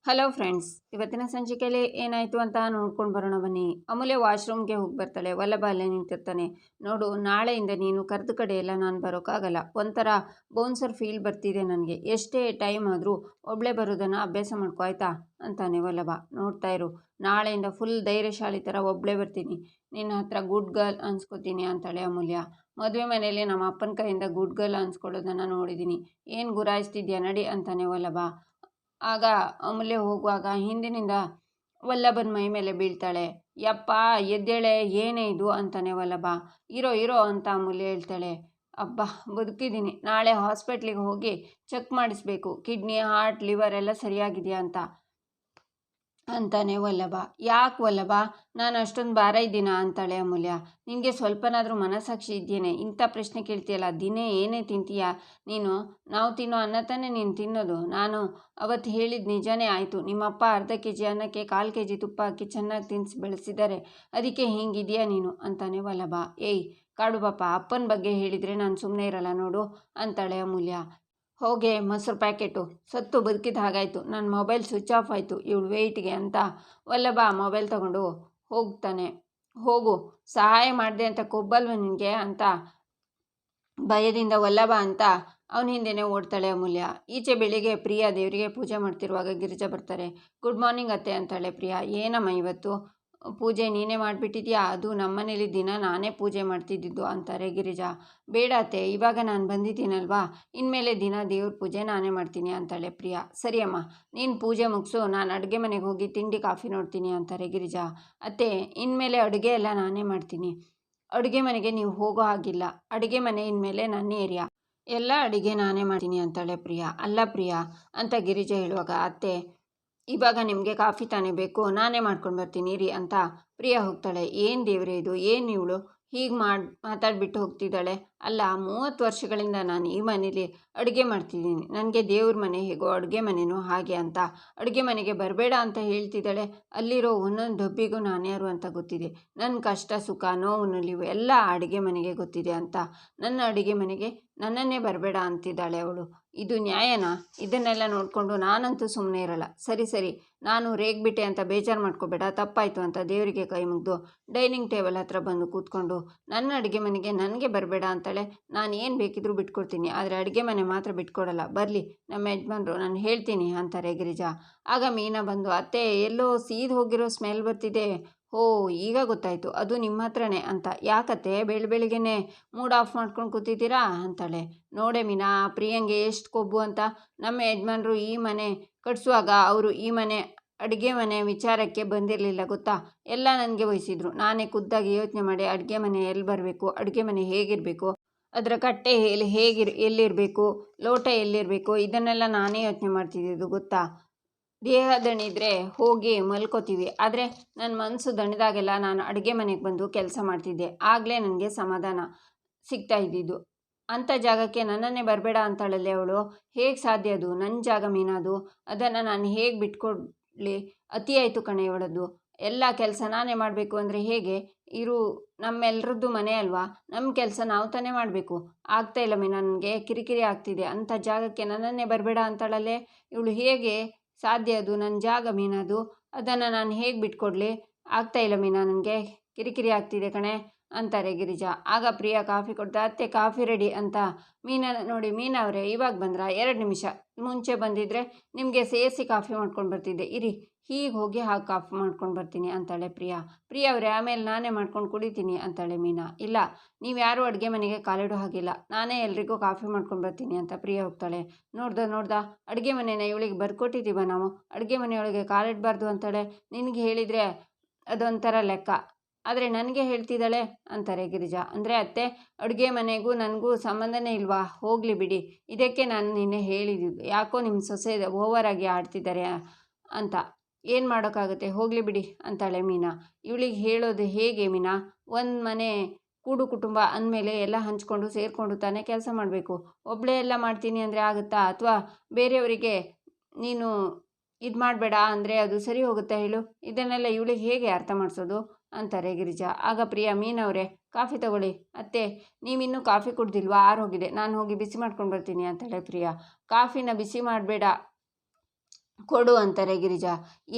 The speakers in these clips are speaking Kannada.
ಹಲೋ ಫ್ರೆಂಡ್ಸ್, ಇವತ್ತಿನ ಸಂಚಿಕೆಯಲ್ಲಿ ಏನಾಯಿತು ಅಂತ ನೋಡ್ಕೊಂಡು ಬರೋಣ ಬನ್ನಿ. ಅಮೂಲ್ಯ ವಾಶ್ರೂಮ್ಗೆ ಹೋಗಿ ಬರ್ತಾಳೆ. ವಲ್ಲಭ ಅಲ್ಲೇ ನಿಂತಿರ್ತಾನೆ. ನೋಡು, ನಾಳೆಯಿಂದ ನೀನು ಕರೆದ ಕಡೆ ಎಲ್ಲ ನಾನು ಬರೋಕ್ಕಾಗಲ್ಲ. ಒಂಥರ ಬೌನ್ಸರ್ ಫೀಲ್ ಬರ್ತಿದೆ ನನಗೆ. ಎಷ್ಟೇ ಟೈಮ್ ಆದರೂ ಒಬ್ಬಳೇ ಬರೋದನ್ನು ಅಭ್ಯಾಸ ಮಾಡ್ಕೋ ಆಯ್ತಾ ಅಂತಾನೆ ವಲ್ಲಭ. ನೋಡ್ತಾ ಇರು, ನಾಳೆಯಿಂದ ಫುಲ್ ಧೈರ್ಯಶಾಲಿ ಥರ ಒಬ್ಬಳೇ ಬರ್ತೀನಿ. ನಿನ್ನ ಹತ್ರ ಗುಡ್ ಗರ್ಲ್ ಅನ್ಸ್ಕೋತೀನಿ ಅಂತಾಳೆ ಅಮೂಲ್ಯ. ಮದುವೆ ಮನೆಯಲ್ಲಿ ನಮ್ಮ ಅಪ್ಪನ ಕೈಯಿಂದ ಗುಡ್ ಗರ್ಲ್ ಅನ್ಸ್ಕೊಳ್ಳೋದನ್ನು ನೋಡಿದ್ದೀನಿ. ಏನು ಗುರಾಯಿಸ್ತಿದ್ಯಾ ನಡಿ ಅಂತಾನೆ ವಲ್ಲಭ. ಆಗ ಅಮೂಲ್ಯ ಹೋಗುವಾಗ ಹಿಂದಿನಿಂದ ವಲ್ಲಭನ ಮೈ ಮೇಲೆ ಬೀಳ್ತಾಳೆ. ಯಪ್ಪ ಎದ್ದೇಳೆ, ಏನೇ ಇದು ಅಂತಾನೆ ವಲ್ಲಭ. ಇರೋ ಇರೋ ಅಂತ ಅಮೂಲ್ಯ ಹೇಳ್ತಾಳೆ. ಅಬ್ಬಾ ಬದುಕಿದ್ದೀನಿ, ನಾಳೆ ಹಾಸ್ಪಿಟ್ಲಿಗೆ ಹೋಗಿ ಚೆಕ್ ಮಾಡಿಸ್ಬೇಕು, ಕಿಡ್ನಿ ಹಾರ್ಟ್ ಲಿವರ್ ಎಲ್ಲ ಸರಿಯಾಗಿದೆಯಾ ಅಂತಾನೆ ವಲ್ಲಭ. ಯಾಕೆ ವಲ್ಲಭ, ನಾನು ಅಷ್ಟೊಂದು ಭಾರ ಇದ್ದೀನಾ ಅಂತಾಳೆ ಅಮೂಲ್ಯ. ನಿನಗೆ ಸ್ವಲ್ಪನಾದರೂ ಮನಸ್ಸಾಕ್ಷಿ ಇದೆಯೇನೆ? ಇಂಥ ಪ್ರಶ್ನೆ ಕೇಳ್ತೀಯಲ್ಲ, ದಿನೇ ಏನೇ ತಿಂತೀಯಾ ನೀನು? ನಾವು ತಿನ್ನೋ ಅನ್ನ ತಾನೇ ನೀನು ತಿನ್ನೋದು. ನಾನು ಅವತ್ತು ಹೇಳಿದ ನಿಜನೇ ಆಯಿತು. ನಿಮ್ಮಪ್ಪ ಅರ್ಧ ಕೆಜಿ ಅನ್ನಕ್ಕೆ 1/4 ಕೆಜಿ ತುಪ್ಪ ಹಾಕಿ ಚೆನ್ನಾಗಿ ತಿನ್ನಿಸಿ ಬೆಳೆಸಿದ್ದಾರೆ, ಅದಕ್ಕೆ ಹಿಂಗಿದೆಯಾ ನೀನು ಅಂತಾನೆ ವಲ್ಲಭ. ಏಯ್ ಕಾಡು ಪಾಪ, ಅಪ್ಪನ ಬಗ್ಗೆ ಹೇಳಿದರೆ ನಾನು ಸುಮ್ಮನೆ ಇರಲ್ಲ ನೋಡು ಅಂತಾಳೆ ಅಮೂಲ್ಯ. ಹೋಗೆ ಮೊಸರು ಪ್ಯಾಕೆಟು, ಸತ್ತು ಬದುಕಿದ ಹಾಗಾಯಿತು, ನನ್ನ ಮೊಬೈಲ್ ಸ್ವಿಚ್ ಆಫ್ ಆಯಿತು ಇವಳು ವೆಯ್ಟ್ಗೆ ಅಂತ ವಲ್ಲಭ ಮೊಬೈಲ್ ತಗೊಂಡು ಹೋಗ್ತಾನೆ. ಹೋಗು, ಸಹಾಯ ಮಾಡಿದೆ ಅಂತ ಕೊಬ್ಬಲ್ವ ನಿನಗೆ ಅಂತ ಭಯದಿಂದ ವಲ್ಲಭ ಅಂತ ಅವನ ಹಿಂದೆನೇ ಓಡ್ತಾಳೆ ಅಮೂಲ್ಯ. ಈಚೆ ಬೆಳಿಗ್ಗೆ ಪ್ರಿಯಾ ದೇವರಿಗೆ ಪೂಜೆ ಮಾಡ್ತಿರುವಾಗ ಗಿರಿಜಾ ಬರ್ತಾರೆ. ಗುಡ್ ಮಾರ್ನಿಂಗ್ ಅತ್ತೆ ಅಂತಾಳೆ ಪ್ರಿಯಾ. ಏನಮ್ಮ ಇವತ್ತು ಪೂಜೆ ನೀನೇ ಮಾಡಿಬಿಟ್ಟಿದ್ಯಾ? ಅದು ನಮ್ಮನೇಲಿ ದಿನ ನಾನೇ ಪೂಜೆ ಮಾಡ್ತಿದ್ದಿದ್ದು ಅಂತಾರೆ ಗಿರಿಜಾ. ಬೇಡ ಅತ್ತೆ, ಇವಾಗ ನಾನು ಬಂದಿದ್ದೀನಲ್ವಾ, ಇನ್ಮೇಲೆ ದಿನ ದೇವ್ರ ಪೂಜೆ ನಾನೇ ಮಾಡ್ತೀನಿ ಅಂತಾಳೆ ಪ್ರಿಯಾ. ಸರಿಯಮ್ಮ, ನೀನು ಪೂಜೆ ಮುಗಿಸು, ನಾನು ಅಡುಗೆ ಮನೆಗೆ ಹೋಗಿ ತಿಂಡಿ ಕಾಫಿ ನೋಡ್ತೀನಿ ಅಂತಾರೆ ಗಿರಿಜಾ. ಅತ್ತೆ, ಇನ್ಮೇಲೆ ಅಡುಗೆ ಎಲ್ಲ ನಾನೇ ಮಾಡ್ತೀನಿ. ಅಡುಗೆ ಮನೆಗೆ ನೀವು ಹೋಗೋ ಹಾಗಿಲ್ಲ, ಅಡುಗೆ ಮನೆ ಇನ್ಮೇಲೆ ನನ್ನ ಏರಿಯಾ, ಎಲ್ಲ ಅಡುಗೆ ನಾನೇ ಮಾಡ್ತೀನಿ ಅಂತಾಳೆ ಪ್ರಿಯಾ. ಅಲ್ಲ ಪ್ರಿಯಾ ಅಂತ ಗಿರಿಜಾ ಹೇಳುವಾಗ, ಅತ್ತೆ ಇವಾಗ ನಿಮಗೆ ಕಾಫಿ ತಾನೇ ಬೇಕು, ನಾನೇ ಮಾಡ್ಕೊಂಡು ಬರ್ತೀನಿ ರೀ ಅಂತ ಪ್ರಿಯಾ ಹೋಗ್ತಾಳೆ. ಏನು ದೇವ್ರೆ ಇದು, ಏನು ಇವಳು ಹೀಗೆ ಮಾತಾಡ್ಬಿಟ್ಟು ಹೋಗ್ತಿದ್ದಾಳೆ? ಅಲ್ಲ, 30 ವರ್ಷಗಳಿಂದ ನಾನು ಈ ಮನೇಲಿ ಅಡುಗೆ ಮಾಡ್ತಿದ್ದೀನಿ, ನನಗೆ ದೇವ್ರ ಮನೆ ಹೇಗೋ ಅಡುಗೆ ಮನೆಯೂ ಹಾಗೆ ಅಂತ ಅಡುಗೆ ಮನೆಗೆ ಬರಬೇಡ ಅಂತ ಹೇಳ್ತಿದ್ದಾಳೆ. ಅಲ್ಲಿರೋ ಒಂದೊಂದು ಡಬ್ಬಿಗೂ ನಾನು ಯಾರು ಅಂತ ಗೊತ್ತಿದೆ, ನನ್ನ ಕಷ್ಟ ಸುಖ ನೋವು ನಲಿವು ಎಲ್ಲ ಅಡುಗೆ ಮನೆಗೆ ಗೊತ್ತಿದೆ ಅಂತ ನನ್ನ ಅಡುಗೆ ಮನೆಗೆ ನನ್ನನ್ನೇ ಬರಬೇಡ ಅಂತಿದ್ದಾಳೆ ಅವಳು. ಇದು ನ್ಯಾಯನಾ? ಇದನ್ನೆಲ್ಲ ನೋಡಿಕೊಂಡು ನಾನಂತೂ ಸುಮ್ಮನೆ ಇರಲ್ಲ. ಸರಿ ಸರಿ, ನಾನು ರೇಗ್ಬಿಟ್ಟೆ ಅಂತ ಬೇಜಾರು ಮಾಡ್ಕೋಬೇಡ, ತಪ್ಪಾಯಿತು ಅಂತ ದೇವರಿಗೆ ಕೈ ಮುಗಿದು ಡೈನಿಂಗ್ ಟೇಬಲ್ ಹತ್ರ ಬಂದು ಕೂತ್ಕೊಂಡು ನನ್ನ ಅಡುಗೆ ಮನೆಗೆ ನನಗೆ ಬರಬೇಡ ಅಂತಾಳೆ. ನಾನು ಏನು ಬೇಕಿದ್ರೂ ಬಿಟ್ಕೊಡ್ತೀನಿ, ಆದರೆ ಅಡುಗೆ ಮನೆ ಮಾತ್ರ ಬಿಟ್ಕೊಡಲ್ಲ. ಬರಲಿ ನಮ್ಮ ಯಜಮಾನ್ರು, ನಾನು ಹೇಳ್ತೀನಿ ಅಂತಾರೆ ಗಿರಿಜಾ. ಆಗ ಮೀನಾ ಬಂದು, ಅತ್ತೆ ಎಲ್ಲೋ ಸೀದ್ ಹೋಗಿರೋ ಸ್ಮೆಲ್ ಬರ್ತಿದೆ. ಓ ಈಗ ಗೊತ್ತಾಯಿತು, ಅದು ನಿಮ್ಮ ಹತ್ರನೇ ಅಂತ. ಯಾಕತ್ತೆ ಬೆಳಿಗ್ಗೆನೆ ಮೂಡ್ ಆಫ್ ಮಾಡ್ಕೊಂಡು ಕೂತಿದ್ದೀರಾ ಅಂತಾಳೆ. ನೋಡೆ ಮೀನಾ, ಪ್ರಿಯಂಗೆ ಎಷ್ಟು ಕೊಬ್ಬು ಅಂತ. ನಮ್ಮ ಯಜಮಾನ್ರು ಈ ಮನೆ ಕಟ್ಸುವಾಗ ಅವರು ಈ ಮನೆ ಅಡುಗೆ ಮನೆ ವಿಚಾರಕ್ಕೆ ಬಂದಿರಲಿಲ್ಲ ಗೊತ್ತಾ, ಎಲ್ಲ ನನಗೆ ವಹಿಸಿದ್ರು. ನಾನೇ ಖುದ್ದಾಗಿ ಯೋಚನೆ ಮಾಡಿ ಅಡುಗೆ ಮನೆ ಎಲ್ಲಿ ಬರಬೇಕು, ಅಡುಗೆ ಮನೆ ಹೇಗಿರಬೇಕು, ಅದರ ಕಟ್ಟೆ ಎಲ್ಲಿರಬೇಕು, ಲೋಟ ಎಲ್ಲಿರಬೇಕು, ಇದನ್ನೆಲ್ಲ ನಾನೇ ಯೋಚನೆ ಮಾಡ್ತಿದ್ದಿದ್ದು ಗೊತ್ತಾ. ದೇಹ ದಣಿದ್ರೆ ಹೋಗಿ ಮಲ್ಕೋತೀವಿ, ಆದರೆ ನನ್ನ ಮನಸ್ಸು ದಣಿದಾಗೆಲ್ಲ ನಾನು ಅಡುಗೆ ಮನೆಗೆ ಬಂದು ಕೆಲಸ ಮಾಡ್ತಿದ್ದೆ, ಆಗಲೇ ನನಗೆ ಸಮಾಧಾನ ಸಿಗ್ತಾ ಇದ್ದಿದ್ದು. ಅಂಥ ಜಾಗಕ್ಕೆ ನನ್ನನ್ನೇ ಬರಬೇಡ ಅಂತಾಳಲ್ಲೇ ಅವಳು. ಹೇಗೆ ಸಾಧ್ಯ ಅದು? ನನ್ನ ಜಾಗ ಮೀನದು, ಅದನ್ನು ನಾನು ಹೇಗೆ ಬಿಟ್ಕೊಡ್ಲಿ? ಅತಿ ಆಯಿತು ಕಣೆ ಇವಳದ್ದು. ಎಲ್ಲ ಕೆಲಸ ನಾನೇ ಮಾಡಬೇಕು ಅಂದರೆ ಹೇಗೆ? ಇರು, ನಮ್ಮೆಲ್ಲರದ್ದು ಮನೆ ಅಲ್ವಾ, ನಮ್ಮ ಕೆಲಸ ನಾವು ತಾನೇ ಮಾಡಬೇಕು. ಆಗ್ತಾ ಇಲ್ಲ ಮೀನಾ, ನನಗೆ ಕಿರಿಕಿರಿ ಆಗ್ತಿದೆ. ಅಂಥ ಜಾಗಕ್ಕೆ ನನ್ನನ್ನೇ ಬರಬೇಡ ಅಂತಾಳಲ್ಲೇ ಇವಳು. ಹೇಗೆ ಸಾಧ್ಯ ಅದು? ನನ್ನ ಜಾಗ ಮೀನದು, ಅದನ್ನು ನಾನು ಹೇಗೆ ಬಿಟ್ಕೊಡ್ಲಿ? ಆಗ್ತಾ ಇಲ್ಲ ಮೀನಾ, ನನಗೆ ಕಿರಿಕಿರಿ ಆಗ್ತಿದೆ ಕಣೆ ಅಂತಾರೆ ಗಿರಿಜಾ. ಆಗ ಪ್ರಿಯಾ ಕಾಫಿ ಕೊಡ್ತಾ, ಅತ್ತೆ ಕಾಫಿ ರೆಡಿ ಅಂತ ಮೀನಾ ನೋಡಿ, ಮೀನಾ ಅವರೇ ಇವಾಗ ಬಂದ್ರಾ? 2 ನಿಮಿಷ ಮುಂಚೆ ಬಂದಿದ್ದರೆ ನಿಮಗೆ ಸೇರಿಸಿ ಕಾಫಿ ಮಾಡ್ಕೊಂಡು ಬರ್ತಿದ್ದೆ, ಇರಿ ಹೀಗೆ ಹೋಗಿ ಹಾಗೆ ಕಾಫಿ ಮಾಡ್ಕೊಂಡು ಬರ್ತೀನಿ ಅಂತಾಳೆ ಪ್ರಿಯಾ. ಪ್ರಿಯಾ ಅವರೇ ಆಮೇಲೆ ನಾನೇ ಮಾಡ್ಕೊಂಡು ಕುಡಿತೀನಿ ಅಂತಾಳೆ ಮೀನಾ. ಇಲ್ಲ, ನೀವು ಯಾರೂ ಅಡುಗೆ ಮನೆಗೆ ಕಾಲಿಡೋ ಹಾಗಿಲ್ಲ, ನಾನೇ ಎಲ್ರಿಗೂ ಕಾಫಿ ಮಾಡ್ಕೊಂಡು ಬರ್ತೀನಿ ಅಂತ ಪ್ರಿಯಾ ಹೋಗ್ತಾಳೆ. ನೋಡ್ದ ಅಡುಗೆ ಮನೆನ ಇವಳಿಗೆ ಬರ್ಕೊಟ್ಟಿದ್ದೀವ ನಾವು, ಅಡುಗೆ ಮನೆಯೊಳಗೆ ಕಾಲಿಡಬಾರ್ದು ಅಂತಾಳೆ. ನಿನಗೆ ಹೇಳಿದರೆ ಅದೊಂಥರ ಲೆಕ್ಕ, ಆದರೆ ನನಗೆ ಹೇಳ್ತಿದ್ದಾಳೆ ಅಂತಾರೆ ಗಿರಿಜಾ. ಅಂದರೆ ಅತ್ತೆ, ಅಡುಗೆ ಮನೆಗೂ ನನಗೂ ಸಂಬಂಧನೇ ಇಲ್ವಾ? ಹೋಗಲಿ ಬಿಡಿ, ಇದಕ್ಕೆ ನಾನು ನಿನ್ನೆ ಹೇಳಿದ್ದು, ಯಾಕೋ ನಿಮ್ಮ ಸೊಸೆ ಓವರಾಗಿ ಆಡ್ತಿದ್ದಾರೆ ಅಂತ. ಏನು ಮಾಡೋಕ್ಕಾಗುತ್ತೆ, ಹೋಗಲಿ ಬಿಡಿ ಅಂತಾಳೆ ಮೀನಾ. ಇವಳಿಗೆ ಹೇಳೋದು ಹೇಗೆ ಮೀನಾ? ಒಂದು ಮನೆ ಕೂಡು ಕುಟುಂಬ ಅಂದಮೇಲೆ ಎಲ್ಲ ಹಂಚ್ಕೊಂಡು ಸೇರಿಕೊಂಡು ತಾನೇ ಕೆಲಸ ಮಾಡಬೇಕು. ಒಬ್ಬಳೇ ಎಲ್ಲ ಮಾಡ್ತೀನಿ ಅಂದರೆ ಆಗುತ್ತಾ? ಅಥವಾ ಬೇರೆಯವರಿಗೆ ನೀನು ಇದು ಮಾಡಬೇಡ ಅಂದರೆ ಅದು ಸರಿ ಹೋಗುತ್ತಾ ಹೇಳು? ಇದನ್ನೆಲ್ಲ ಇವಳಿಗೆ ಹೇಗೆ ಅರ್ಥ ಮಾಡಿಸೋದು ಅಂತಾರೆ ಗಿರಿಜಾ. ಆಗ ಪ್ರಿಯಾ, ಮೀನವರೇ ಕಾಫಿ ತಗೊಳ್ಳಿ. ಅತ್ತೆ ನೀವಿನ್ನೂ ಕಾಫಿ ಕುಡ್ದಿಲ್ವಾ? ಆರೋಗಿದೆ, ನಾನು ಹೋಗಿ ಬಿಸಿ ಮಾಡ್ಕೊಂಡು ಬರ್ತೀನಿ ಅಂತಾಳೆ ಪ್ರಿಯಾ. ಕಾಫಿನ ಬಿಸಿ ಮಾಡಬೇಡ ಕೊಡು ಅಂತಾರೆ ಗಿರಿಜಾ.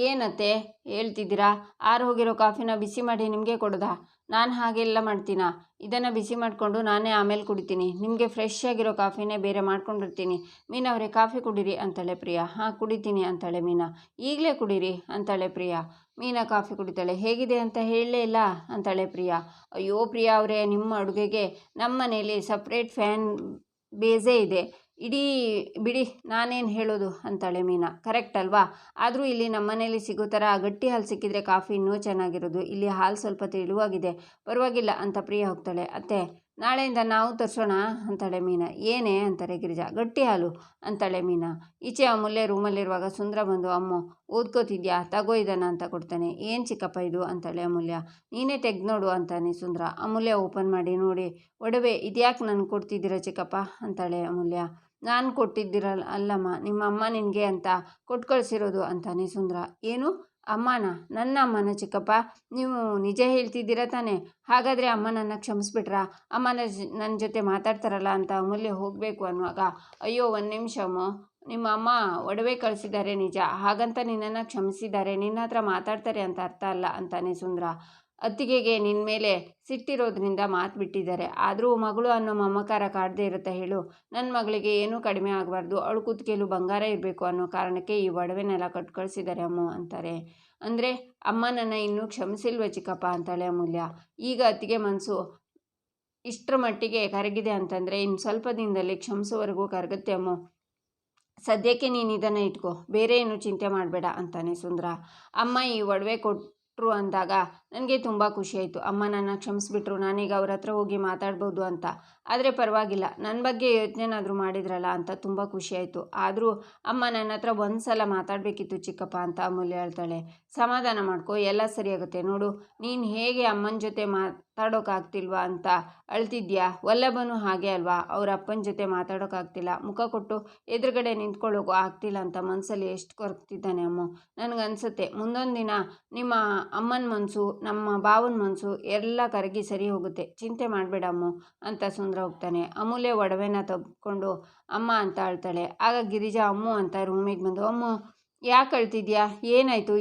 ಏನತ್ತೆ ಹೇಳ್ತಿದ್ದೀರಾ? ಆರು ಹೋಗಿರೋ ಕಾಫಿನ ಬಿಸಿ ಮಾಡಿ ನಿಮಗೆ ಕೊಡೋದಾ? ನಾನು ಹಾಗೆಲ್ಲ ಮಾಡ್ತೀನಾ? ಇದನ್ನು ಬಿಸಿ ಮಾಡಿಕೊಂಡು ನಾನೇ ಆಮೇಲೆ ಕುಡಿತೀನಿ. ನಿಮಗೆ ಫ್ರೆಶ್ ಆಗಿರೋ ಕಾಫಿನೇ ಬೇರೆ ಮಾಡ್ಕೊಂಡಿರ್ತೀನಿ. ಮೀನಾ ಅವರೇ ಕಾಫಿ ಕುಡೀರಿ ಅಂತಾಳೆ ಪ್ರಿಯಾ. ಹಾಂ ಕುಡಿತೀನಿ ಅಂತಾಳೆ ಮೀನಾ. ಈಗಲೇ ಕುಡೀರಿ ಅಂತಾಳೆ ಪ್ರಿಯಾ. ಮೀನಾ ಕಾಫಿ ಕುಡಿತಾಳೆ. ಹೇಗಿದೆ ಅಂತ ಹೇಳಲೇ ಇಲ್ಲ ಅಂತಾಳೆ ಪ್ರಿಯಾ. ಅಯ್ಯೋ ಪ್ರಿಯಾ ಅವರೇ, ನಿಮ್ಮ ಅಡುಗೆಗೆ ನಮ್ಮ ಮನೇಲಿ ಸಪ್ರೇಟ್ ಫ್ಯಾನ್ ಬೇಸೇ ಇದೆ. ಇಡೀ ಬಿಡಿ, ನಾನೇನು ಹೇಳೋದು ಅಂತಾಳೆ ಮೀನಾ. ಕರೆಕ್ಟ್ ಅಲ್ವಾ? ಆದರೂ ಇಲ್ಲಿ ನಮ್ಮ ಮನೇಲಿ ಸಿಗೋ ಥರ ಗಟ್ಟಿ ಹಾಲು ಸಿಕ್ಕಿದ್ರೆ ಕಾಫಿ ಇನ್ನೂ ಚೆನ್ನಾಗಿರೋದು. ಇಲ್ಲಿ ಹಾಲು ಸ್ವಲ್ಪ ತೆಳುವಾಗಿದೆ, ಪರವಾಗಿಲ್ಲ ಅಂತ ಪ್ರಿಯಾ ಹೋಗ್ತಾಳೆ. ಅತ್ತೆ, ನಾಳೆಯಿಂದ ನಾವು ತರಿಸೋಣ ಅಂತಾಳೆ ಮೀನಾ. ಏನೇ ಅಂತಾರೆ ಗಿರಿಜಾ. ಗಟ್ಟಿ ಹಾಲು ಅಂತಾಳೆ ಮೀನಾ. ಈಚೆ ಅಮೂಲ್ಯ ರೂಮಲ್ಲಿರುವಾಗ ಸುಂದರ ಬಂದು, ಅಮ್ಮು ಓದ್ಕೋತಿದ್ಯಾ, ತಗೋ ಇದನ್ನು ಅಂತ ಕೊಡ್ತಾನೆ. ಏನು ಚಿಕ್ಕಪ್ಪ ಇದು ಅಂತಾಳೆ ಅಮೂಲ್ಯ. ನೀನೇ ತೆಗ್ದು ನೋಡು ಅಂತಾನೆ ಸುಂದರ. ಅಮೂಲ್ಯ ಓಪನ್ ಮಾಡಿ ನೋಡಿ, ಒಡವೆ ಇದ್ಯಾಕೆ ನನಗೆ ಕೊಡ್ತಿದ್ದೀರಾ ಚಿಕ್ಕಪ್ಪ ಅಂತಾಳೆ ಅಮೂಲ್ಯ. ನಾನು ಕೊಟ್ಟಿದ್ದಿರಲ್ಲ ಅಲ್ಲಮ್ಮ, ನಿಮ್ಮ ಅಮ್ಮ ನಿನಗೆ ಅಂತ ಕೊಟ್ಟು ಕಳಿಸಿರೋದು ಅಂತಾನೆ ಸುಂದರ. ಏನು ಅಮ್ಮನ? ನನ್ನ ಅಮ್ಮನ ಚಿಕ್ಕಪ್ಪ? ನೀವು ನಿಜ ಹೇಳ್ತಿದ್ದೀರಾ ತಾನೆ? ಹಾಗಾದರೆ ಅಮ್ಮ ನನ್ನ ಕ್ಷಮಿಸ್ಬಿಟ್ರಾ? ಅಮ್ಮ ನನ್ನ ಜೊತೆ ಮಾತಾಡ್ತಾರಲ್ಲ ಅಂತ ಅಮೂಲ್ಯ ಹೋಗಬೇಕು ಅನ್ನುವಾಗ, ಅಯ್ಯೋ ಒಂದು ನಿಮಿಷ ಅಮ್ಮ, ನಿಮ್ಮ ಅಮ್ಮ ಒಡವೆ ಕಳಿಸಿದ್ದಾರೆ ನಿಜ, ಹಾಗಂತ ನಿನ್ನನ್ನು ಕ್ಷಮಿಸಿದ್ದಾರೆ, ನಿನ್ನ ಹತ್ರ ಮಾತಾಡ್ತಾರೆ ಅಂತ ಅರ್ಥ ಅಲ್ಲ ಅಂತಾನೆ ಸುಂದರ. ಅತ್ತಿಗೆಗೆ ನಿನ್ನ ಮೇಲೆ ಸಿಟ್ಟಿರೋದ್ರಿಂದ ಮಾತು ಬಿಟ್ಟಿದ್ದಾರೆ. ಆದರೂ ಮಗಳು ಅನ್ನೋ ಮಮಕಾರ ಕಾಡದೇ ಇರುತ್ತೆ ಹೇಳು. ನನ್ನ ಮಗಳಿಗೆ ಏನೂ ಕಡಿಮೆ ಆಗಬಾರ್ದು, ಅವಳು ಕುತ್ತಿಗೆಲೂ ಬಂಗಾರ ಇರಬೇಕು ಅನ್ನೋ ಕಾರಣಕ್ಕೆ ಈ ಒಡವೆನೆಲ್ಲ ಕಟ್ಟು ಕಳಿಸಿದ್ದಾರೆ ಅಮ್ಮ ಅಂತಾರೆ. ಅಂದರೆ ಅಮ್ಮ ನನ್ನ ಇನ್ನೂ ಕ್ಷಮಿಸಿಲ್ವ ಚಿಕ್ಕಪ್ಪ ಅಂತಾಳೆ ಅಮೂಲ್ಯ. ಈಗ ಅತ್ತಿಗೆ ಮನಸ್ಸು ಇಷ್ಟರ ಮಟ್ಟಿಗೆ ಕರಗಿದೆ ಅಂತಂದರೆ ಇನ್ನು ಸ್ವಲ್ಪ ದಿನದಲ್ಲಿ ಕ್ಷಮಿಸೋವರೆಗೂ ಕರಗುತ್ತೆ ಅಮ್ಮ. ಸದ್ಯಕ್ಕೆ ನೀನು ಇದನ್ನು ಇಟ್ಕೋ, ಬೇರೆ ಏನು ಚಿಂತೆ ಮಾಡಬೇಡ ಅಂತಾನೆ ಸುಂದರ. ಅಮ್ಮ ಈ ಒಡವೆ ಕೊಟ್ಟರು ಅಂದಾಗ ನನಗೆ ತುಂಬ ಖುಷಿಯಾಯಿತು. ಅಮ್ಮ ನನ್ನ ಕ್ಷಮಿಸ್ಬಿಟ್ರು, ನಾನೀಗ ಅವ್ರ ಹತ್ರ ಹೋಗಿ ಮಾತಾಡ್ಬೋದು ಅಂತ. ಆದರೆ ಪರವಾಗಿಲ್ಲ, ನನ್ನ ಬಗ್ಗೆ ಯೋಚನೆನಾದರೂ ಮಾಡಿದ್ರಲ್ಲ ಅಂತ ತುಂಬ ಖುಷಿಯಾಯಿತು. ಆದರೂ ಅಮ್ಮ ನನ್ನ ಹತ್ರ ಒಂದು ಸಲ ಮಾತಾಡಬೇಕಿತ್ತು ಚಿಕ್ಕಪ್ಪ ಅಂತ ಅಮೂಲ್ಯ ಹೇಳ್ತಾಳೆ. ಸಮಾಧಾನ ಮಾಡ್ಕೊ, ಎಲ್ಲ ಸರಿಯಾಗುತ್ತೆ. ನೋಡು, ನೀನು ಹೇಗೆ ಅಮ್ಮನ ಜೊತೆ ಮಾತಾಡೋಕ್ಕಾಗ್ತಿಲ್ವಾ ಅಂತ ಅಳ್ತಿದ್ಯಾ, ವಲ್ಲಭನು ಹಾಗೆ ಅಲ್ವಾ, ಅವ್ರ ಅಪ್ಪನ ಜೊತೆ ಮಾತಾಡೋಕ್ಕಾಗ್ತಿಲ್ಲ, ಮುಖ ಕೊಟ್ಟು ಎದುರುಗಡೆ ನಿಂತ್ಕೊಳ್ಳೋಕ್ಕೂ ಆಗ್ತಿಲ್ಲ ಅಂತ ಮನಸ್ಸಲ್ಲಿ ಎಷ್ಟು ಕೊರಗ್ತಿದ್ದಾನೆ ಅಮ್ಮ. ನನಗನ್ಸುತ್ತೆ ಮುಂದೊಂದು ದಿನ ನಿಮ್ಮ ಅಮ್ಮನ ಮನಸ್ಸು, ನಮ್ಮ ಬಾವನ ಮನಸ್ಸು ಎಲ್ಲ ಕರಗಿ ಸರಿ ಹೋಗುತ್ತೆ, ಚಿಂತೆ ಮಾಡಬೇಡ ಅಮ್ಮ ಅಂತ ಸುಂದರ ಹೋಗ್ತಾನೆ. ಅಮೂಲ್ಯ ಒಡವೆನ ತೆಗೆದುಕೊಂಡು ಅಮ್ಮ ಅಂತ ಅಳ್ತಾಳೆ. ಆಗ ಗಿರಿಜಾ ಅಮ್ಮು ಅಂತ ರೂಮಿಗೆ ಬಂದು, ಅಮ್ಮು ಯಾಕೆ ಅಳ್ತಿದ್ಯಾ, ಏನಾಯಿತು,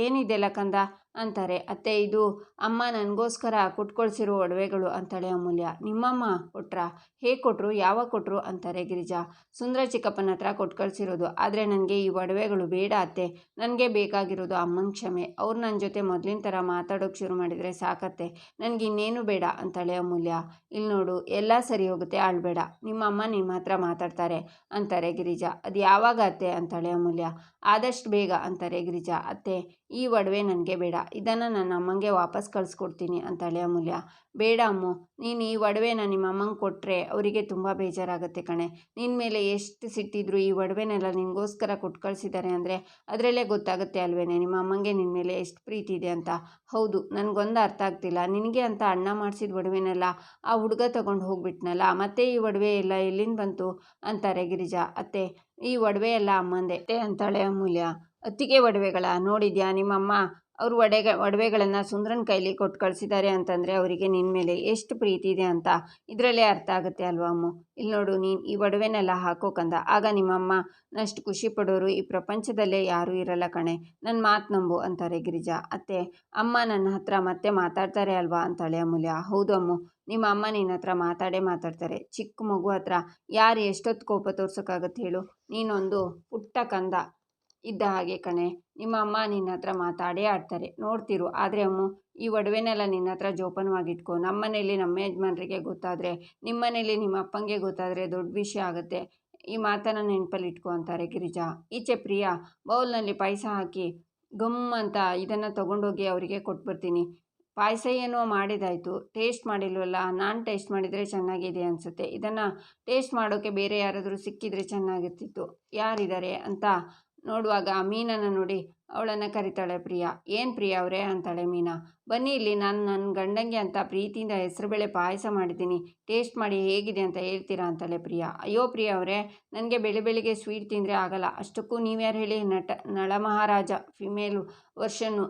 ಏನಿದೆಲ್ಲ ಕಂದ ಅಂತಾರೆ. ಅತ್ತೆ, ಇದು ಅಮ್ಮ ನನಗೋಸ್ಕರ ಕೊಟ್ಕೊಳ್ಸಿರೋ ಒಡವೆಗಳು ಅಂತಾಳೆ ಅಮೂಲ್ಯ. ನಿಮ್ಮಮ್ಮ ಕೊಟ್ರಾ? ಹೇಗೆ ಕೊಟ್ಟರು, ಯಾವಾಗ ಕೊಟ್ಟರು ಅಂತಾರೆ ಗಿರಿಜಾ. ಸುಂದರ ಚಿಕ್ಕಪ್ಪನ ಹತ್ರ ಕೊಟ್ಟು ಕಳಿಸಿರೋದು. ಆದರೆ ನನಗೆ ಈ ಒಡವೆಗಳು ಬೇಡ ಅತ್ತೆ, ನನಗೆ ಬೇಕಾಗಿರೋದು ಅಮ್ಮನ ಕ್ಷಮೆ. ಅವ್ರು ನನ್ನ ಜೊತೆ ಮೊದಲಿನ ಥರ ಮಾತಾಡೋಕ್ಕೆ ಶುರು ಮಾಡಿದರೆ ಸಾಕತ್ತೆ, ನನಗಿನ್ನೇನು ಬೇಡ ಅಂತಾಳೆ ಅಮೂಲ್ಯ. ಇಲ್ಲಿ ನೋಡು, ಎಲ್ಲ ಸರಿ ಹೋಗುತ್ತೆ, ಆಳ್ಬೇಡ, ನಿಮ್ಮಮ್ಮ ನಿಮ್ಮ ಹತ್ರ ಮಾತಾಡ್ತಾರೆ ಅಂತಾರೆ ಗಿರಿಜಾ. ಅದು ಯಾವಾಗ ಅತ್ತೆ ಅಂತಾಳೆ ಅಮೂಲ್ಯ. ಆದಷ್ಟು ಬೇಗ ಅಂತಾರೆ ಗಿರಿಜಾ. ಅತ್ತೆ, ಈ ಒಡವೆ ನನಗೆ ಬೇಡ, ಇದನ್ನು ನನ್ನ ಅಮ್ಮಂಗೆ ವಾಪಸ್ ಕಳಿಸ್ಕೊಡ್ತೀನಿ ಅಂತಾಳೆ ಅಮೂಲ್ಯ. ಬೇಡ ಅಮ್ಮು, ನೀನು ಈ ಒಡವೆನ ನಿಮ್ಮ ಅಮ್ಮಂಗೆ ಕೊಟ್ಟರೆ ಅವರಿಗೆ ತುಂಬ ಬೇಜಾರಾಗುತ್ತೆ ಕಣೆ. ನಿನ್ನ ಮೇಲೆ ಎಷ್ಟು ಸಿಟ್ಟಿದ್ರು ಈ ಒಡವೆನೆಲ್ಲ ನಿನಗೋಸ್ಕರ ಕೊಟ್ಟು ಕಳಿಸಿದ್ದಾರೆ ಅಂದರೆ ಅದರಲ್ಲೇ ಗೊತ್ತಾಗುತ್ತೆ ಅಲ್ವೇನೆ ನಿಮ್ಮ ಅಮ್ಮಂಗೆ ನಿನ್ನ ಮೇಲೆ ಎಷ್ಟು ಪ್ರೀತಿ ಇದೆ ಅಂತ. ಹೌದು, ನನಗೊಂದು ಅರ್ಥ ಆಗ್ತಿಲ್ಲ, ನಿನಗೆ ಅಂತ ಅಣ್ಣ ಮಾಡಿಸಿದ ಒಡವೆನೆಲ್ಲ ಆ ಹುಡುಗ ತಗೊಂಡು ಹೋಗ್ಬಿಟ್ನಲ್ಲ, ಮತ್ತೆ ಈ ಒಡವೆ ಎಲ್ಲ ಎಲ್ಲಿಂದ ಬಂತು ಅಂತಾರೆ ಗಿರಿಜಾ. ಅತ್ತೆ, ಈ ಒಡವೆ ಎಲ್ಲ ಅಮ್ಮಂದೆ ಅಂತಾಳೆ ಅಮೂಲ್ಯ. ಅತ್ತಿಗೆ ಒಡವೆಗಳ ನೋಡಿದ್ಯಾ, ನಿಮ್ಮಮ್ಮ ಅವ್ರ ಒಡವೆಗಳನ್ನು ಸುಂದರನ ಕೈಲಿ ಕೊಟ್ಟು ಕಳಿಸಿದ್ದಾರೆ ಅಂತಂದರೆ ಅವರಿಗೆ ನಿನ್ನ ಮೇಲೆ ಎಷ್ಟು ಪ್ರೀತಿ ಇದೆ ಅಂತ ಇದರಲ್ಲೇ ಅರ್ಥ ಆಗುತ್ತೆ ಅಲ್ವಾ ಅಮ್ಮ. ಇಲ್ಲಿ ನೋಡು, ನೀನು ಈ ಒಡವೆನೆಲ್ಲ ಹಾಕೋಕಂದ, ಆಗ ನಿಮ್ಮಮ್ಮನಷ್ಟು ಖುಷಿ ಪಡೋರು ಈ ಪ್ರಪಂಚದಲ್ಲೇ ಯಾರೂ ಇರಲ್ಲ ಕಣೆ, ನನ್ನ ಮಾತು ನಂಬು ಅಂತಾರೆ ಗಿರಿಜಾ. ಅತ್ತೆ, ಅಮ್ಮ ನನ್ನ ಹತ್ರ ಮತ್ತೆ ಮಾತಾಡ್ತಾರೆ ಅಲ್ವಾ ಅಂತಾಳೆ ಅಮೂಲ್ಯ. ಹೌದು ಅಮ್ಮ, ನಿಮ್ಮ ಅಮ್ಮ ನಿನ್ನ ಹತ್ರ ಮಾತಾಡ್ತಾರೆ. ಚಿಕ್ಕ ಮಗು ಹತ್ರ ಯಾರು ಎಷ್ಟೊತ್ತು ಕೋಪ ತೋರ್ಸೋಕ್ಕಾಗತ್ತೆ ಹೇಳು, ನೀನೊಂದು ಪುಟ್ಟ ಕಂದ ಇದ್ದ ಹಾಗೆ ಕಣೆ, ನಿಮ್ಮ ಅಮ್ಮ ನಿನ್ನ ಹತ್ರ ಮಾತಾಡೇ ಆಡ್ತಾರೆ, ನೋಡ್ತಿರು. ಆದರೆ ಅಮ್ಮ, ಈ ಒಡವೆನೆಲ್ಲ ನಿನ್ನ ಹತ್ರ ಜೋಪಾನವಾಗಿಟ್ಕೊ, ನಮ್ಮ ಮನೇಲಿ ನಮ್ಮ ಯಜಮಾನ್ರಿಗೆ ಗೊತ್ತಾದರೆ, ನಿಮ್ಮ ಮನೇಲಿ ನಿಮ್ಮ ಅಪ್ಪಂಗೆ ಗೊತ್ತಾದರೆ ದೊಡ್ಡ ವಿಷಯ ಆಗುತ್ತೆ, ಈ ಮಾತನ್ನು ನೆನಪಲ್ಲಿ ಇಟ್ಕೊ ಅಂತಾರೆ ಗಿರಿಜಾ. ಈಚೆ ಪ್ರಿಯಾ ಬೌಲ್ನಲ್ಲಿ ಪಾಯಸ ಹಾಕಿ ಗಮ್ ಅಂತ ಇದನ್ನು ತೊಗೊಂಡೋಗಿ ಅವರಿಗೆ ಕೊಟ್ಬಿಡ್ತೀನಿ. ಪಾಯಸ ಏನೋ ಮಾಡಿದಾಯಿತು, ಟೇಸ್ಟ್ ಮಾಡಿಲ್ವಲ್ಲ, ನಾನು ಟೇಸ್ಟ್ ಮಾಡಿದರೆ ಚೆನ್ನಾಗಿದೆ ಅನಿಸುತ್ತೆ, ಇದನ್ನು ಟೇಸ್ಟ್ ಮಾಡೋಕ್ಕೆ ಬೇರೆ ಯಾರಾದರೂ ಸಿಕ್ಕಿದರೆ ಚೆನ್ನಾಗಿರ್ತಿತ್ತು, ಯಾರಿದ್ದಾರೆ ಅಂತ ನೋಡುವಾಗ ಮೀನನ್ನು ನೋಡಿ ಅವಳನ್ನು ಕರಿತಾಳೆ ಪ್ರಿಯಾ. ಏನು ಪ್ರಿಯಾ ಅವರೇ ಅಂತಾಳೆ ಮೀನಾ. ಬನ್ನಿ ಇಲ್ಲಿ, ನಾನು ನನ್ನ ಗಂಡಂಗೆ ಅಂತ ಪ್ರೀತಿಯಿಂದ ಹೆಸರುಬೇಳೆ ಪಾಯಸ ಮಾಡಿದ್ದೀನಿ, ಟೇಸ್ಟ್ ಮಾಡಿ ಹೇಗಿದೆ ಅಂತ ಹೇಳ್ತೀರಾ ಅಂತಾಳೆ ಪ್ರಿಯಾ. ಅಯ್ಯೋ ಪ್ರಿಯಾ ಅವರೇ, ನನಗೆ ಬೆಳಿಗ್ಗೆ ಸ್ವೀಟ್ ತಿಂದರೆ ಆಗಲ್ಲ, ಅಷ್ಟಕ್ಕೂ ನೀವ್ಯಾರು ಹೇಳಿ, ನಳಮಹಾರಾಜ ಫಿಮೇಲು ವರ್ಷನ್ನು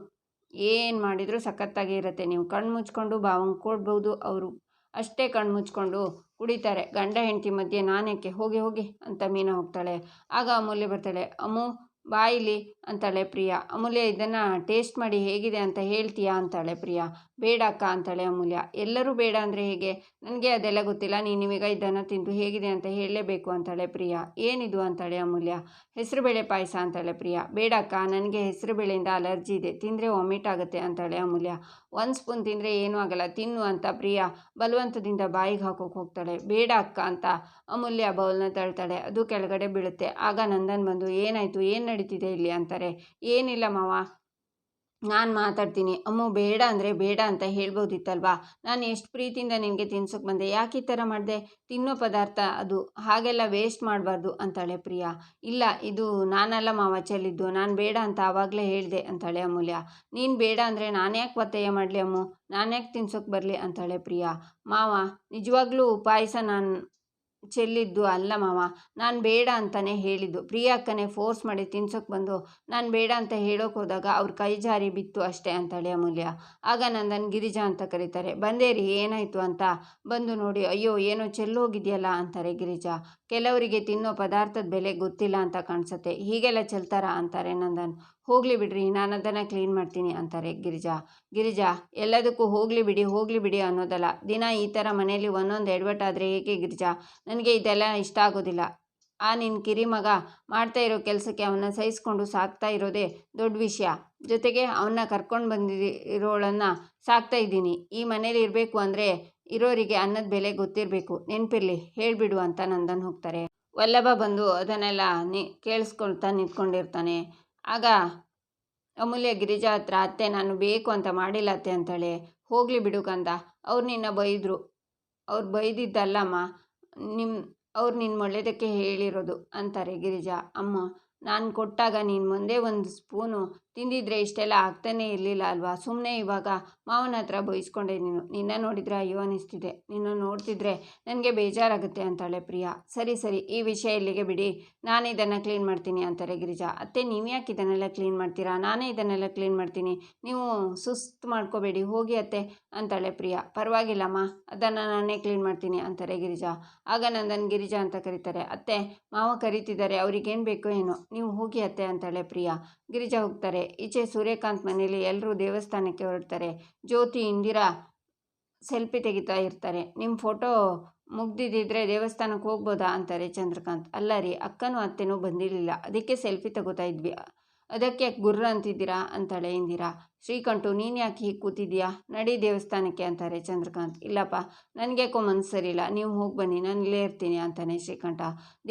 ಏನು ಮಾಡಿದರೂ ಸಖತ್ತಾಗೇ ಇರುತ್ತೆ, ನೀವು ಕಣ್ಣು ಮುಚ್ಕೊಂಡು ಭಾವಂಗೆ ಕೊಡ್ಬೋದು, ಅವರು ಅಷ್ಟೇ ಕಣ್ಣು ಮುಚ್ಕೊಂಡು ಕುಡಿತಾರೆ, ಗಂಡ ಹೆಂಡತಿ ಮಧ್ಯೆ ನಾನೇಕೆ, ಹೋಗಿ ಹೋಗಿ ಅಂತ ಮೀನಾ ಹೋಗ್ತಾಳೆ. ಆಗ ಅಮೂಲ್ಯ ಬರ್ತಾಳೆ. ಅಮ್ಮು, ಬಾಯಿಲಿ ಅಂತಾಳೆ ಪ್ರಿಯಾ. ಅಮೂಲ್ಯ ಇದನ್ನು ಟೇಸ್ಟ್ ಮಾಡಿ ಹೇಗಿದೆ ಅಂತ ಹೇಳ್ತೀಯಾ ಅಂತಾಳೆ ಪ್ರಿಯಾ. ಬೇಡ ಅಕ್ಕ ಅಂತಾಳೆ ಅಮೂಲ್ಯ. ಎಲ್ಲರೂ ಬೇಡ ಅಂದರೆ ಹೇಗೆ? ನನಗೆ ಅದೆಲ್ಲ ಗೊತ್ತಿಲ್ಲ, ನೀನು ನಿಮಗೆ ಇದನ್ನು ತಿಂದು ಹೇಗಿದೆ ಅಂತ ಹೇಳಲೇಬೇಕು ಅಂತಾಳೆ ಪ್ರಿಯಾ. ಏನಿದು ಅಂತಾಳೆ ಅಮೂಲ್ಯ. ಹೆಸರುಬೇಳೆ ಪಾಯಸ ಅಂತಾಳೆ ಪ್ರಿಯಾ. ಬೇಡ ಅಕ್ಕ, ನನಗೆ ಹೆಸರುಬೇಳೆಯಿಂದ ಅಲರ್ಜಿ ಇದೆ, ತಿಂದರೆ ವಾಮಿಟ್ ಆಗುತ್ತೆ ಅಂತಾಳೆ ಅಮೂಲ್ಯ. 1 ಸ್ಪೂನ್ ತಿಂದರೆ ಏನೂ ಆಗಲ್ಲ, ತಿನ್ನು ಅಂತ ಪ್ರಿಯಾ ಬಲವಂತದಿಂದ ಬಾಯಿಗೆ ಹಾಕೋಕೆ ಹೋಗ್ತಾಳೆ. ಬೇಡ ಅಕ್ಕ ಅಂತ ಅಮೂಲ್ಯ ಬೌಲ್ನ ತಳ್ತಾಳೆ. ಅದು ಕೆಳಗಡೆ ಬೀಳುತ್ತೆ. ಆಗ ನಂದನ್ ಬಂದು ಏನಾಯಿತು, ಏನು ನಡೀತಿದೆ ಇಲ್ಲಿ ಅಂತಾರೆ. ಏನಿಲ್ಲ ಮಾವ, ನಾನು ಮಾತಾಡ್ತೀನಿ. ಅಮ್ಮು ಬೇಡ ಅಂದರೆ ಬೇಡ ಅಂತ ಹೇಳ್ಬೋದಿತ್ತಲ್ವಾ? ನಾನು ಎಷ್ಟು ಪ್ರೀತಿಯಿಂದ ನಿನಗೆ ತಿನ್ಸೋಕೆ ಬಂದೆ, ಯಾಕೆ ಈ ಥರ ಮಾಡಿದೆ? ತಿನ್ನೋ ಪದಾರ್ಥ ಅದು, ಹಾಗೆಲ್ಲ ವೇಸ್ಟ್ ಮಾಡಬಾರ್ದು ಅಂತಾಳೆ ಪ್ರಿಯಾ. ಇಲ್ಲ, ಇದು ನಾನಲ್ಲ ಮಾವ ಚೆಲ್ಲಿದ್ದು, ನಾನು ಬೇಡ ಅಂತ ಆವಾಗಲೇ ಹೇಳಿದೆ ಅಂತಾಳೆ ಅಮೂಲ್ಯ. ನೀನು ಬೇಡ ಅಂದರೆ ನಾನು ಯಾಕೆ ಒತ್ತಾಯ ಮಾಡಲಿ ಅಮ್ಮು, ನಾನು ಯಾಕೆ ತಿನ್ಸೋಕೆ ಬರಲಿ ಅಂತಾಳೆ ಪ್ರಿಯಾ. ಮಾವ ನಿಜವಾಗ್ಲೂ ಪಾಯಸ ನಾನು ಚೆಲ್ಲಿದ್ದು ಅಲ್ಲ ಮಾವ, ನಾನು ಬೇಡ ಅಂತಲೇ ಹೇಳಿದ್ದು. ಪ್ರಿಯಾ ಅಕ್ಕನೇ ಫೋರ್ಸ್ ಮಾಡಿ ತಿನ್ಸೋಕೆ ಬಂದು ನಾನು ಬೇಡ ಅಂತ ಹೇಳೋಕೆ ಹೋದಾಗ ಅವ್ರ ಕೈ ಜಾರಿ ಬಿತ್ತು ಅಷ್ಟೇ ಅಂತಾಳೆ ಅಮೂಲ್ಯ. ಆಗ ನಂದನ್ ಗಿರಿಜಾ ಅಂತ ಕರೀತಾರೆ. ಬಂದೇರಿ, ಏನಾಯಿತು ಅಂತ ಬಂದು ನೋಡಿ, ಅಯ್ಯೋ ಏನೋ ಚೆಲ್ಲೋಗಿದೆಯಲ್ಲ ಅಂತಾರೆ ಗಿರಿಜಾ. ಕೆಲವರಿಗೆ ತಿನ್ನೋ ಪದಾರ್ಥದ ಬೆಲೆ ಗೊತ್ತಿಲ್ಲ ಅಂತ ಕಾಣಿಸುತ್ತೆ, ಹೀಗೆಲ್ಲ ಚೆಲ್ತಾರಾ ಅಂತಾರೆ ನಂದನ್. ಹೋಗಲಿ ಬಿಡ್ರಿ, ನಾನು ಅದನ್ನು ಕ್ಲೀನ್ ಮಾಡ್ತೀನಿ ಅಂತಾರೆ ಗಿರಿಜಾ ಎಲ್ಲದಕ್ಕೂ ಹೋಗಲಿ ಬಿಡಿ ಅನ್ನೋದಲ್ಲ, ದಿನ ಈ ಥರ ಮನೇಲಿ ಒಂದೊಂದು ಎಡವಟ್ಟಾದರೆ ಹೇಗೆ ಗಿರಿಜಾ? ನನಗೆ ಇದೆಲ್ಲ ಇಷ್ಟ ಆಗೋದಿಲ್ಲ. ನಿನ್ನ ಕಿರಿಮಗ ಮಾಡ್ತಾ ಇರೋ ಕೆಲಸಕ್ಕೆ ಅವನ್ನ ಸಹಿಸ್ಕೊಂಡು ಸಾಕ್ತಾ ಇರೋದೇ ದೊಡ್ಡ ವಿಷಯ. ಜೊತೆಗೆ ಅವನ್ನ ಕರ್ಕೊಂಡು ಬಂದಿರೋಳನ್ನು ಸಾಕ್ತಾ ಇದ್ದೀನಿ. ಈ ಮನೇಲಿ ಇರಬೇಕು ಅಂದರೆ ಇರೋರಿಗೆ ಅನ್ನದ ಬೆಲೆ ಗೊತ್ತಿರಬೇಕು, ನೆನಪಿರಲಿ, ಹೇಳಿಬಿಡು ಅಂತ ನಂದನ್ ಹೋಗ್ತಾರೆ. ವಲ್ಲಭ ಬಂದು ಅದನ್ನೆಲ್ಲ ಕೇಳಿಸ್ಕೊಳ್ತಾ ನಿಂತ್ಕೊಂಡಿರ್ತಾನೆ. ಆಗ ಅಮೂಲ್ಯ ಗಿರಿಜಾ ಹತ್ರ, ಅತ್ತೆ ನಾನು ಬೇಕು ಅಂತ ಮಾಡಿಲ್ಲ ಅತ್ತೆ ಅಂತಾಳೆ. ಹೋಗಲಿ ಬಿಡು ಕಂದ, ಅವ್ರು ನಿನ್ನ ಬೈದರು. ಅವ್ರು ಬೈದಿದ್ದಲ್ಲಮ್ಮ, ಅವ್ರು ನಿನ್ನ ಒಳ್ಳೆಯದಕ್ಕೆ ಹೇಳಿರೋದು ಅಂತಾರೆ ಗಿರಿಜಾ. ಅಮ್ಮ, ನಾನು ಕೊಟ್ಟಾಗ ನೀನು ಮುಂದೆ 1 ಸ್ಪೂನು ತಿಂದಿದ್ರೆ ಇಷ್ಟೆಲ್ಲ ಆಗ್ತಾನೇ ಇರಲಿಲ್ಲ ಅಲ್ವಾ? ಸುಮ್ಮನೆ ಇವಾಗ ಮಾವನ ಹತ್ರ ಬೈಸ್ಕೊಂಡೆ ನೀನು. ನಿನ್ನ ನೋಡಿದರೆ ಅಯ್ಯೋ ಅನಿಸ್ತಿದೆ, ನಿನ್ನ ನೋಡ್ತಿದ್ರೆ ನನಗೆ ಬೇಜಾರಾಗುತ್ತೆ ಅಂತಾಳೆ ಪ್ರಿಯಾ. ಸರಿ ಈ ವಿಷಯ ಇಲ್ಲಿಗೆ ಬಿಡಿ, ನಾನು ಇದನ್ನು ಕ್ಲೀನ್ ಮಾಡ್ತೀನಿ ಅಂತಾರೆ ಗಿರಿಜಾ. ಅತ್ತೆ ನೀವು ಯಾಕೆ ಇದನ್ನೆಲ್ಲ ಕ್ಲೀನ್ ಮಾಡ್ತೀರಾ? ನಾನೇ ಇದನ್ನೆಲ್ಲ ಕ್ಲೀನ್ ಮಾಡ್ತೀನಿ, ನೀವು ಸುಸ್ತು ಮಾಡ್ಕೋಬೇಡಿ, ಹೋಗಿ ಅತ್ತೆ ಅಂತಾಳೆ ಪ್ರಿಯಾ. ಪರವಾಗಿಲ್ಲಮ್ಮ, ಅದನ್ನು ನಾನೇ ಕ್ಲೀನ್ ಮಾಡ್ತೀನಿ ಅಂತಾರೆ ಗಿರಿಜಾ. ಆಗ ನಂದನ್ ಗಿರಿಜಾ ಅಂತ ಕರೀತಾರೆ. ಅತ್ತೆ ಮಾವ ಕರೀತಿದ್ದಾರೆ, ಅವ್ರಿಗೇನು ಬೇಕೋ ಏನೋ, ನೀವು ಹೋಗಿ ಅತ್ತೆ ಅಂತಾಳೆ ಪ್ರಿಯಾ. ಗಿರಿಜಾ ಹೋಗ್ತಾರೆ. ಈಚೆ ಸೂರ್ಯಕಾಂತ್ ಮನೇಲಿ ಎಲ್ಲರೂ ದೇವಸ್ಥಾನಕ್ಕೆ ಹೊರಡ್ತಾರೆ. ಜ್ಯೋತಿ ಇಂದಿರಾ ಸೆಲ್ಫಿ ತೆಗಿತಾ ಇರ್ತಾರೆ. ನಿಮ್ಮ ಫೋಟೋ ಮುಗ್ದಿದ್ದಿದ್ರೆ ದೇವಸ್ಥಾನಕ್ಕೆ ಹೋಗ್ಬೋದಾ ಅಂತಾರೆ ಚಂದ್ರಕಾಂತ್. ಅಲ್ಲ ರೀ, ಅಕ್ಕನೂ ಅತ್ತೆನೂ ಬಂದಿರಲಿಲ್ಲ, ಅದಕ್ಕೆ ಸೆಲ್ಫಿ ತಗೋತಾ ಇದ್ವಿ. ಅದಕ್ಕೆ ಯಾಕೆ ಗುರ್ರ ಅಂತಿದ್ದೀರಾ ಅಂತಾಳೆ ಇಂದಿರಾ. ಶ್ರೀಕಂಠು, ನೀನು ಯಾಕೆ ಹೀಗೆ ಕೂತಿದ್ದೀಯಾ? ನಡಿ ದೇವಸ್ಥಾನಕ್ಕೆ ಅಂತಾರೆ ಚಂದ್ರಕಾಂತ್. ಇಲ್ಲಪ್ಪ, ನನಗೇಕೋ ಮನಸ್ಸು ಸರಿಯಿಲ್ಲ, ನೀವು ಹೋಗಿ ಬನ್ನಿ, ನಾನು ಇಲ್ಲೇ ಇರ್ತೀನಿ ಅಂತಾನೆ ಶ್ರೀಕಂಠ.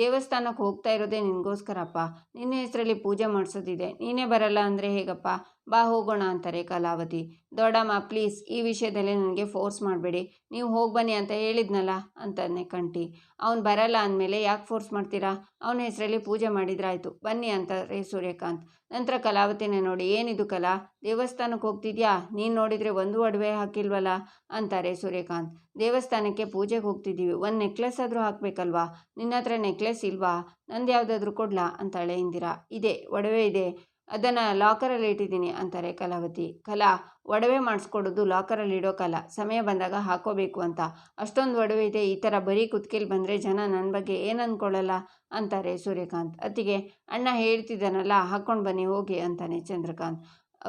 ದೇವಸ್ಥಾನಕ್ಕೆ ಹೋಗ್ತಾ ಇರೋದೇ ನಿನಗೋಸ್ಕರಪ್ಪ, ನಿನ್ನ ಹೆಸರಲ್ಲಿ ಪೂಜೆ ಮಾಡಿಸೋದಿದೆ, ನೀನೇ ಬರಲ್ಲ ಅಂದರೆ ಹೇಗಪ್ಪ? ಬಾ ಹೋಗೋಣ ಅಂತಾರೆ ಕಲಾವತಿ. ದೊಡ್ಡಮ್ಮ ಪ್ಲೀಸ್, ಈ ವಿಷಯದಲ್ಲಿ ನನಗೆ ಫೋರ್ಸ್ ಮಾಡಬೇಡಿ, ನೀವು ಹೋಗಿ ಬನ್ನಿ ಅಂತ ಹೇಳಿದ್ನಲ್ಲ ಅಂತಾನೆ ಕಂಠಿ. ಅವ್ನು ಬರಲ್ಲ ಅಂದಮೇಲೆ ಯಾಕೆ ಫೋರ್ಸ್ ಮಾಡ್ತೀರಾ? ಅವನ ಹೆಸರಲ್ಲಿ ಪೂಜೆ ಮಾಡಿದ್ರಾಯ್ತು, ಬನ್ನಿ ಅಂತಾರೆ ಸೂರ್ಯಕಾಂತ್. ನಂತರ ಕಲಾವತಿನೇ ನೋಡಿ, ಏನಿದು ಕಲಾ, ದೇವಸ್ಥಾನಕ್ಕೆ ಹೋಗ್ತಿದ್ಯಾ? ನೀನು ನೋಡಿದರೆ ಒಂದು ಒಡವೆ ಹಾಕಿಲ್ವಲ್ಲ ಅಂತಾರೆ ಸೂರ್ಯಕಾಂತ್. ದೇವಸ್ಥಾನಕ್ಕೆ ಪೂಜೆಗೆ ಹೋಗ್ತಿದ್ದೀವಿ, 1 ನೆಕ್ಲೆಸ್ ಆದರೂ ಹಾಕಬೇಕಲ್ವಾ? ನಿನ್ನ ಹತ್ರ ನೆಕ್ಲೆಸ್ ಇಲ್ವಾ? ನಂದು ಯಾವುದಾದ್ರೂ ಕೊಡ್ಲಾ ಅಂತಾಳೆ ಇಂದಿರಾ. ಇದೆ, ಒಡವೆ ಇದೆ, ಅದನ್ನು ಲಾಕರಲ್ಲಿ ಇಟ್ಟಿದ್ದೀನಿ ಅಂತಾರೆ ಕಲಾವತಿ. ಕಲಾ, ಒಡವೆ ಮಾಡಿಸ್ಕೊಡೋದು ಲಾಕರಲ್ಲಿ ಇಡೋಕ್ಕಲ್ಲ, ಸಮಯ ಬಂದಾಗ ಹಾಕೋಬೇಕು ಅಂತ. ಅಷ್ಟೊಂದು ಒಡವೆ ಇದೆ, ಈ ಥರ ಬರೀ ಕುತ್ತಿಗೆಲಿ ಬಂದರೆ ಜನ ನನ್ನ ಬಗ್ಗೆ ಏನು ಅಂದ್ಕೊಳ್ಳಲ್ಲ ಅಂತಾರೆ ಸೂರ್ಯಕಾಂತ್. ಅತ್ತಿಗೆ ಅಣ್ಣ ಹೇಳ್ತಿದ್ದಾನಲ್ಲ, ಹಾಕ್ಕೊಂಡು ಬನ್ನಿ ಹೋಗಿ ಅಂತಾನೆ ಚಂದ್ರಕಾಂತ್.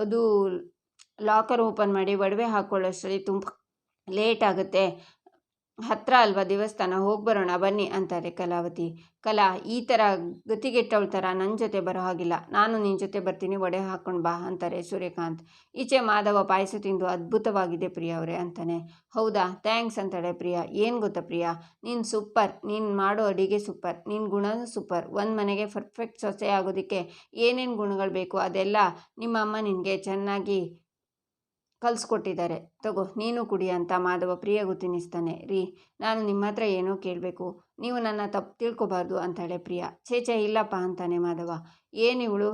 ಅದು ಲಾಕರ್ ಓಪನ್ ಮಾಡಿ ಒಡವೆ ಹಾಕ್ಕೊಳ್ಳೋಷ್ಟರಲ್ಲಿ ತುಂಬ ಲೇಟ್ ಆಗುತ್ತೆ, ಹತ್ತಿರ ಅಲ್ವಾ ದೇವಸ್ಥಾನ, ಹೋಗಿ ಬರೋಣ ಬನ್ನಿ ಅಂತಾರೆ ಕಲಾವತಿ. ಕಲಾ, ಈ ಥರ ಗತಿಗೆಟ್ಟವಳ ಥರ ನನ್ನ ಜೊತೆ ಬರೋ ಹಾಗಿಲ್ಲ, ನಾನು ನಿನ್ನ ಜೊತೆ ಬರ್ತೀನಿ, ಒಡೆ ಹಾಕ್ಕೊಂಡು ಬಾ ಅಂತಾರೆ ಸೂರ್ಯಕಾಂತ್. ಈಚೆ ಮಾಧವ ಪಾಯಸ ತಿಂದು ಅದ್ಭುತವಾಗಿದೆ ಪ್ರಿಯಾ ಅವರೇ ಅಂತಾನೆ. ಹೌದಾ, ಥ್ಯಾಂಕ್ಸ್ ಅಂತಾಳೆ ಪ್ರಿಯಾ. ಏನು ಗೊತ್ತಾ ಪ್ರಿಯಾ, ನೀನು ಸೂಪರ್, ನೀನು ಮಾಡೋ ಅಡಿಗೆ ಸೂಪರ್, ನಿನ್ನ ಗುಣನೂ ಸೂಪರ್. ಒಂದು ಮನೆಗೆ ಪರ್ಫೆಕ್ಟ್ ಸೊಸೆ ಆಗೋದಕ್ಕೆ ಏನೇನು ಗುಣಗಳು ಬೇಕು ಅದೆಲ್ಲ ನಿಮ್ಮಮ್ಮ ನಿನಗೆ ಚೆನ್ನಾಗಿ ಕಲಿಸ್ಕೊಟ್ಟಿದ್ದಾರೆ, ತಗೋ ನೀನು ಕುಡಿ ಅಂತ ಮಾಧವ ಪ್ರಿಯಾಗೂ ತಿನ್ನಿಸ್ತಾನೆ. ರೀ, ನಾನು ನಿಮ್ಮ ಹತ್ರ ಏನೋ ಕೇಳಬೇಕು, ನೀವು ನನ್ನ ತಪ್ಪು ತಿಳ್ಕೊಬಾರ್ದು ಅಂತಾಳೆ ಪ್ರಿಯಾ. ಛೇ ಇಲ್ಲಪ್ಪ ಅಂತಾನೆ ಮಾಧವ. ಏನಿವಳು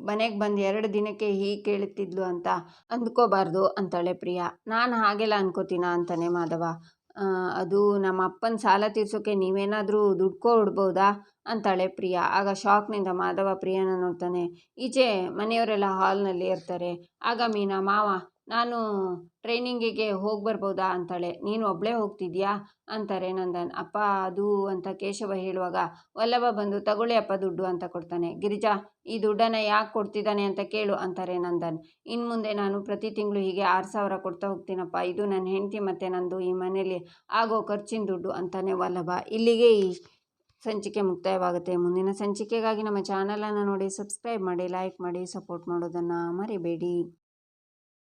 ಮನೆಗೆ ಬಂದು 2 ದಿನಕ್ಕೆ ಹೀಗೆ ಕೇಳುತ್ತಿದ್ಲು ಅಂತ ಅಂದ್ಕೋಬಾರ್ದು ಅಂತಾಳೆ ಪ್ರಿಯಾ. ನಾನು ಹಾಗೆಲ್ಲ ಅನ್ಕೋತೀನ ಅಂತಾನೆ ಮಾಧವ. ಅದು ನಮ್ಮ ಅಪ್ಪನ ಸಾಲ ತೀರ್ಸೋಕ್ಕೆ ನೀವೇನಾದರೂ ದುಡ್ಡು ಕೊಡ್ಬೋದಾ ಅಂತಾಳೆ ಪ್ರಿಯಾ. ಆಗ ಶಾಕ್ನಿಂದ ಮಾಧವ ಪ್ರಿಯಾನ ನೋಡ್ತಾನೆ. ಈಚೆ ಮನೆಯವರೆಲ್ಲ ಹಾಲ್ನಲ್ಲಿ ಇರ್ತಾರೆ. ಆಗ ಮೀನಾ, ಮಾವ ನಾನು ಟ್ರೈನಿಂಗಿಗೆ ಹೋಗಿ ಬರ್ಬೋದಾ ಅಂತಾಳೆ. ನೀನು ಒಬ್ಬಳೇ ಹೋಗ್ತಿದ್ಯಾ ಅಂತಾರೆ ನಂದನ್. ಅಪ್ಪ ಅದು ಅಂತ ಕೇಶವ ಹೇಳುವಾಗ ವಲ್ಲಭ ಬಂದು ತಗೊಳ್ಳಿ ಅಪ್ಪ ದುಡ್ಡು ಅಂತ ಕೊಡ್ತಾನೆ. ಗಿರಿಜಾ ಈ ದುಡ್ಡನ್ನು ಯಾಕೆ ಕೊಡ್ತಿದ್ದಾನೆ ಅಂತ ಕೇಳು ಅಂತಾರೆ ನಂದನ್. ಇನ್ನು ಮುಂದೆ ನಾನು ಪ್ರತಿ ತಿಂಗಳು ಹೀಗೆ 6,000 ಕೊಡ್ತಾ ಹೋಗ್ತೀನಪ್ಪ. ಇದು ನನ್ನ ಹೆಂಡತಿ ಮತ್ತು ನಂದು ಈ ಮನೇಲಿ ಆಗೋ ಖರ್ಚಿನ ದುಡ್ಡು ಅಂತಾನೆ ವಲ್ಲಭ. ಇಲ್ಲಿಗೆ ಈ ಸಂಚಿಕೆ ಮುಕ್ತಾಯವಾಗುತ್ತೆ. ಮುಂದಿನ ಸಂಚಿಕೆಗಾಗಿ ನಮ್ಮ ಚಾನಲನ್ನು ನೋಡಿ, ಸಬ್ಸ್ಕ್ರೈಬ್ ಮಾಡಿ, ಲೈಕ್ ಮಾಡಿ, ಸಪೋರ್ಟ್ ಮಾಡೋದನ್ನು ಮರಿಬೇಡಿ.